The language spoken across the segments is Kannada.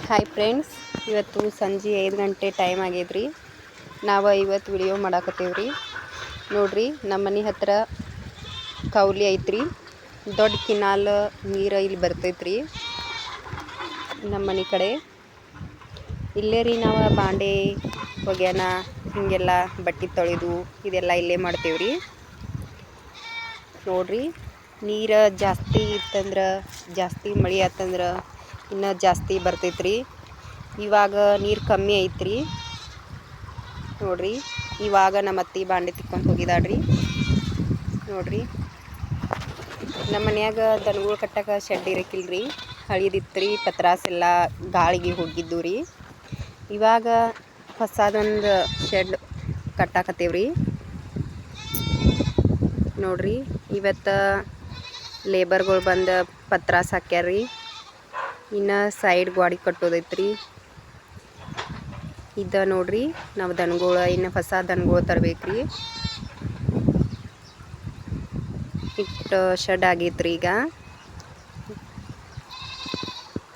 ಹಾಯ್ ಫ್ರೆಂಡ್ಸ್, ಇವತ್ತು ಸಂಜೆ 5 ಗಂಟೆ ಟೈಮ್ ಆಗೈತ್ರಿ. ನಾವು ಇವತ್ತು ವಿಡಿಯೋ ಮಾಡಾಕತ್ತೀವ್ರಿ. ನೋಡ್ರಿ, ನಮ್ಮ ಮನೆ ಹತ್ರ ಕೌಲಿ ಐತ್ರಿ. ದೊಡ್ಡ ಕಿನಾಲ್ ನೀರು ಇಲ್ಲಿ ಬರ್ತೈತ್ರಿ ನಮ್ಮ ಮನೆ ಕಡೆ. ಇಲ್ಲೇ ರೀ ನಾವು ಬಾಂಡೆ ಒಗ್ಯಾನ ಹೀಗೆಲ್ಲ ಬಟ್ಟೆ ತೊಳೆದು ಇದೆಲ್ಲ ಇಲ್ಲೇ ಮಾಡ್ತೇವ್ರಿ. ನೋಡ್ರಿ, ನೀರು ಜಾಸ್ತಿ ಇತ್ತಂದ್ರೆ, ಜಾಸ್ತಿ ಮಳೆ ಆತಂದ್ರೆ ಇನ್ನೂ ಜಾಸ್ತಿ ಬರ್ತೈತ್ರಿ. ಇವಾಗ ನೀರು ಕಮ್ಮಿ ಐತ್ರಿ. ನೋಡ್ರಿ, ಇವಾಗ ನಮ್ಮ ಅತ್ತಿ ಬಾಂಡೆ ತಿಕ್ಕೊಂಡು ಹೋಗಿದಾಳ್ರಿ. ನೋಡ್ರಿ, ನಮ್ಮ ಮನ್ಯಾಗ ದನಗಳು ಕಟ್ಟಕ್ಕೆ ಶೆಡ್ ಇರಕ್ಕಿಲ್ರಿ. ಹಳಿದಿತ್ರಿ, ಪತ್ರಾಸೆಲ್ಲ ಗಾಳಿಗೆ ಹೋಗಿದ್ದು ರೀ. ಇವಾಗ ಹೊಸದೊಂದು ಶೆಡ್ ಕಟ್ಟಾಕತ್ತೇವ್ರಿ. ನೋಡ್ರಿ, ಇವತ್ತು ಲೇಬರ್ಗಳು ಬಂದು ಪತ್ರಾಸ ಹಾಕ್ಯಾರ್ರಿ. ಇನ್ನು ಸೈಡ್ ಗೋಡೆ ಕಟ್ಟೋದೈತ್ರಿ. ಇದ ನೋಡ್ರಿ, ನಾವು ದನಗಳು ಇನ್ನು ಹೊಸ ದನಗಳು ತರಬೇಕ್ರಿ. ಇಟ್ಟು ಶೆಡ್ ಆಗೈತ್ರಿ ಈಗ.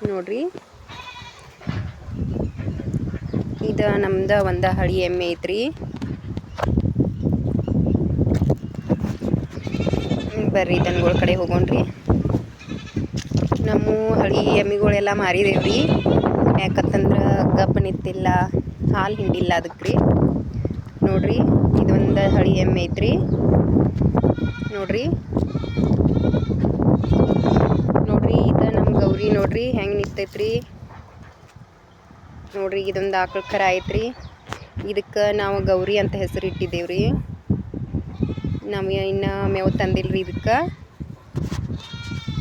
ನೋಡ್ರಿ, ಇದು ನಮ್ದು ಒಂದು ಹಳಿ ಎಮ್ಮೆ ಐತ್ರಿ. ಬರ್ರಿ ದನಗಳ ಕಡೆ ಹೋಗೋಣ್ರಿ. ನಮ್ಮ ಹಳಿ ಎಮ್ಮಿಗಳೆಲ್ಲ ಮಾರಿದೇವ್ರಿ. ಯಾಕಂತಂದ್ರೆ ಗಬ್ಬ ನಿಂತಿಲ್ಲ, ಹಾಲು ಹಿಂಡಿಲ್ಲ ಅದಕ್ಕೆ ರೀ. ನೋಡ್ರಿ, ಇದೊಂದು ಹಳಿ ಎಮ್ಮೆ ಐತ್ರಿ. ನೋಡ್ರಿ ಇದು ನಮ್ಮ ಗೌರಿ. ನೋಡ್ರಿ ಹೆಂಗೆ ನಿಂತೈತ್ರಿ. ನೋಡ್ರಿ, ಇದೊಂದು ಆಕಳ ಕರ ಐತ್ರಿ. ಇದಕ್ಕೆ ನಾವು ಗೌರಿ ಅಂತ ಹೆಸರು ಇಟ್ಟಿದ್ದೇವ್ರಿ. ನಮಗೆ ಇನ್ನು ಮೇವು ತಂದಿಲ್ರಿ ಇದಕ್ಕೆ.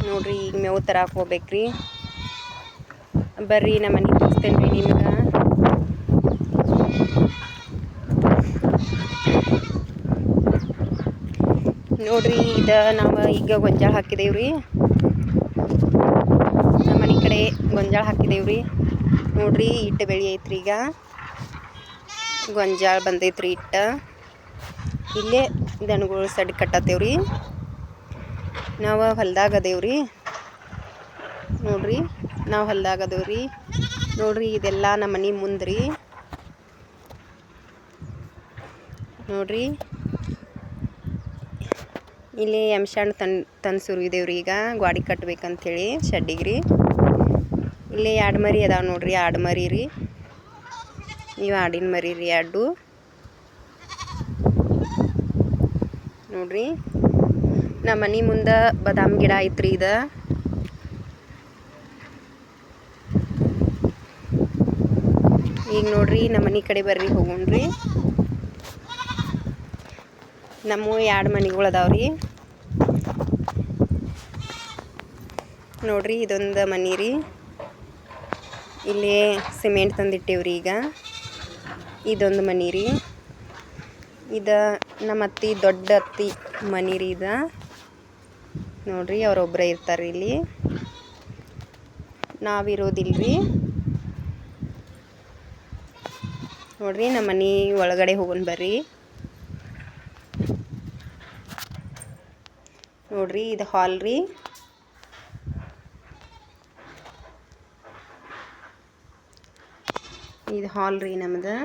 ನೋಡ್ರಿ, ಈಗ ಮೇವು ತರಕ್ಕೆ ಹೋಗ್ಬೇಕ್ರಿ. ಬರ್ರಿ, ನಮ್ಮ ಮನೆ ತೋರಿಸ್ತೇನೆ ರೀ ನಿಮ್ಗೆ. ನೋಡ್ರಿ, ಇದು ನಾವು ಈಗ ಗೊಂಜಾಳ ಹಾಕಿದೇವ್ರಿ. ನಮ್ಮ ಮನೆ ಕಡೆ ಗೊಂಜಾಳ ಹಾಕಿದೇವ್ರಿ. ನೋಡ್ರಿ, ಇಟ್ಟು ಬೆಳೆ ಐತ್ರಿ. ಈಗ ಗೊಂಜಾಳ ಬಂದೈತ್ರಿ. ಇಲ್ಲೇ ದನಗಳು ಸಡ್ ಕಟ್ಟತ್ತೇವ್ರಿ. ನಾವು ಹೊಲ್ದಾಗ ಅದೇವ್ರಿ. ನೋಡ್ರಿ, ನಾವು ಹೊಲ್ದಾಗ ಅದೇವ್ರಿ. ನೋಡ್ರಿ, ಇದೆಲ್ಲ ನಮ್ಮ ಮನೆ ಮುಂದ್ರಿ. ನೋಡ್ರಿ, ಇಲ್ಲಿ ಎಮ್ಶಾಣ್ ತಂದು ಸುರಿದೇವ್ರಿ. ಈಗ ಗಾಡಿ ಕಟ್ಬೇಕಂಥೇಳಿ ಶೆಡ್ಡಿಗೆ ರೀ. ಇಲ್ಲಿ 2 ಮರಿ ಅದಾವೆ ನೋಡ್ರಿ. 2 ಮರಿ ರೀ. ನೀವು ಆಡಿನ ಮರಿ ರೀ 2. ನೋಡ್ರಿ, ನಮ್ಮ ಮನೆ ಮುಂದೆ ಬಾದಾಮಿ ಗಿಡ ಐತ್ರಿ. ಇದು ಈಗ ನೋಡ್ರಿ, ನಮ್ಮ ಮನೆ ಕಡೆ ಬರ್ರಿ ಹೋಗೋಣ್ರಿ. ನಮ್ಮ 2 ಮನೆಗಳು ಅದಾವ್ರಿ. ನೋಡ್ರಿ, ಇದೊಂದು ಮನೆ ರೀ. ಇಲ್ಲಿ ಸಿಮೆಂಟ್ ತಂದಿಟ್ಟೇವ್ರಿ. ಈಗ ಇದೊಂದು ಮನೆ ರೀ. ಇದು ನಮ್ಮ ಅತ್ತಿ, ದೊಡ್ಡ ಅತ್ತಿ ಮನೆ ರೀ. ಇದು ನೋಡ್ರಿ, ಅವರೊಬ್ಬರೇ ಇರ್ತಾರೆ ಇಲ್ಲಿ, ನಾವಿರೋದಿಲ್ರಿ. ನೋಡ್ರಿ, ನಮ್ಮ ಮನೆ ಒಳಗಡೆ ಹೋಗೋಣ ಬರ್ರಿ. ನೋಡ್ರಿ, ಇದು ಹಾಲ್ ರೀ. ಇದು ಹಾಲ್ ರೀ ನಮ್ದು.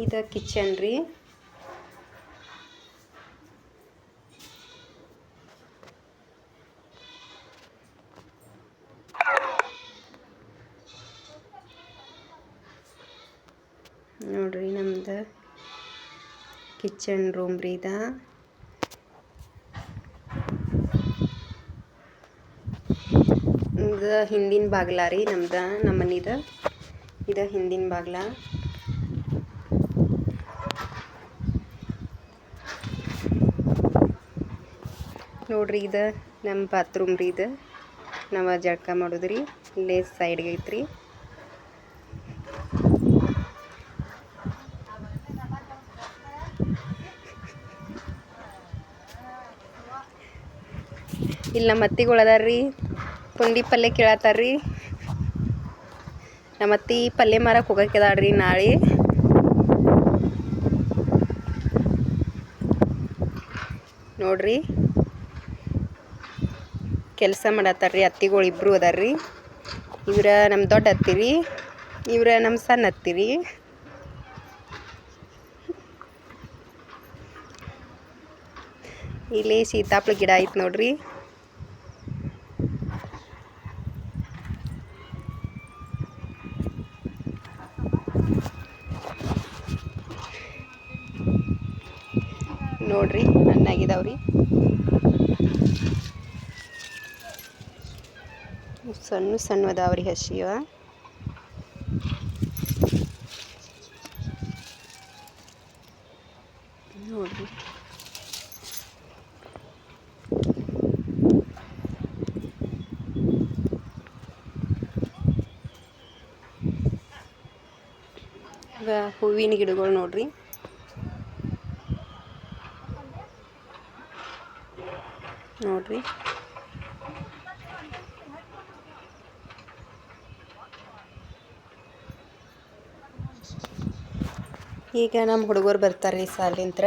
ಇದು ಕಿಚನ್ ರೀ. ನೋಡ್ರಿ, ನಮ್ದು ಕಿಚನ್ ರೂಮ್ ರೀ. ಇದು ಹಿಂದಿನ ಬಾಗ್ಲ ರೀ ನಮ್ದು, ನಮ್ಮ ಮನಿದು. ಇದು ಹಿಂದಿನ ಬಾಗ್ಲ. ನೋಡ್ರಿ, ಇದು ನಮ್ಮ ಬಾತ್ರೂಮ್ ರೀ. ಇದು ನಾವು ಜಳಕ ಮಾಡೋದ್ರಿ. ಇಲ್ಲೇ ಸೈಡ್ಗೆ ಐತ್ರಿ. ಇಲ್ಲಿ ನಮ್ಮ ಅತ್ತಿಗಳು ಅದಾರ್ರಿ. ಪುಂಡಿ ಪಲ್ಯ ಕೇಳತ್ತಾರ್ರಿ. ನಮ್ಮ ಅತ್ತಿ ಪಲ್ಯ ಮಾರಕ್ಕೆ ಹೋಗಕ್ಕೆದಾಳ್ರಿ ನಾಳೆ. ನೋಡ್ರಿ ಕೆಲಸ ಮಾಡತ್ತಾರ್ರಿ. ಅತ್ತಿಗಳು ಇಬ್ಬರು ಅದಾರ್ರಿ. ಇವ್ರ ನಮ್ಮ ದೊಡ್ಡ ಅತ್ತಿರಿ, ಇವ್ರ ನಮ್ಮ ಸಣ್ಣ ಅತ್ತಿರಿ. ಇಲ್ಲಿ ಸೀತಾಫಲ ಗಿಡ ಐತೆ ನೋಡ್ರಿ. ನೋಡ್ರಿ ಹಣ್ಣಾಗಿದಾವ್ರಿ. ಸಣ್ಣ ಸಣ್ಣ ಅದಾವ್ರಿ ಹಸಿವ. ನೋಡ್ರಿ ಹೂವಿನ ಗಿಡಗಳು ನೋಡ್ರಿ. ನೋಡ್ರಿ ಈಗ ನಮ್ಮ ಹುಡುಗರು ಬರ್ತಾರ್ರಿ ಸಾಲಿಂತ್ರ.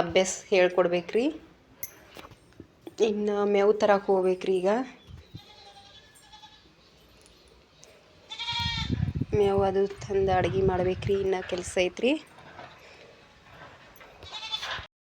ಅಭ್ಯಾಸ ಹೇಳ್ಕೊಡ್ಬೇಕ್ರಿ. ಇನ್ನು ಮೇವು ತರಕ್ಕೆ ಹೋಗ್ಬೇಕ್ರಿ. ಈಗ ಮೇವು ಅದು ತಂದು ಅಡುಗೆ ಮಾಡ್ಬೇಕ್ರಿ. ಇನ್ನು ಕೆಲಸ ಐತ್ರಿ.